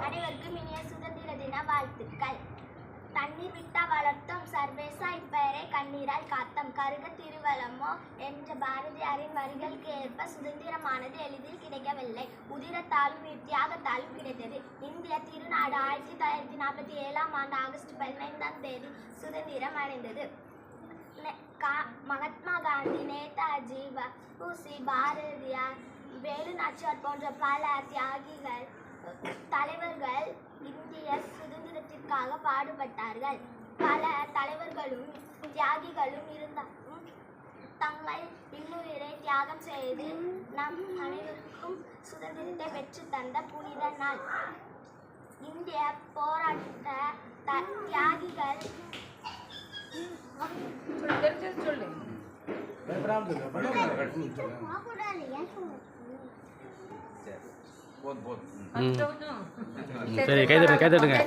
அனைவருக்கும் இனிய சுதந்திர தின வாழ்த்துக்கள். தண்ணீர் விட்டா வளர்த்தோம் சர்வேசா இப்பெயரை கண்ணீரால் காத்தோம் கருக திருவளமோ என்ற பாரதியாரின் வரிகளுக்கு ஏற்ப சுதந்திரமானது எளிதில் கிடைக்கவில்லை. உதிரத்தாலும் தியாகத்தாலும் கிடைத்தது. இந்திய திருநாடு 1947 ஆகஸ்ட் 15 சுதந்திரம் அடைந்தது. மகாத்மா காந்தி, நேதாஜி, வ.உ.சி., பாரதியார், வேலு நாச்சியார் போன்ற பல தியாகிகள் தலைவர்கள் இந்திய சுதந்திரத்திற்காக பாடுபட்டார்கள். பல தலைவர்களும் தியாகிகளும் இருந்தாலும் தங்கள் இன்னுயிரை தியாகம் செய்து நம் அனைவருக்கும் சுதந்திரத்தை பெற்று தந்த புனித நாள். இந்திய போராட்ட தியாகிகள் சரி, கை தட்டுங்க.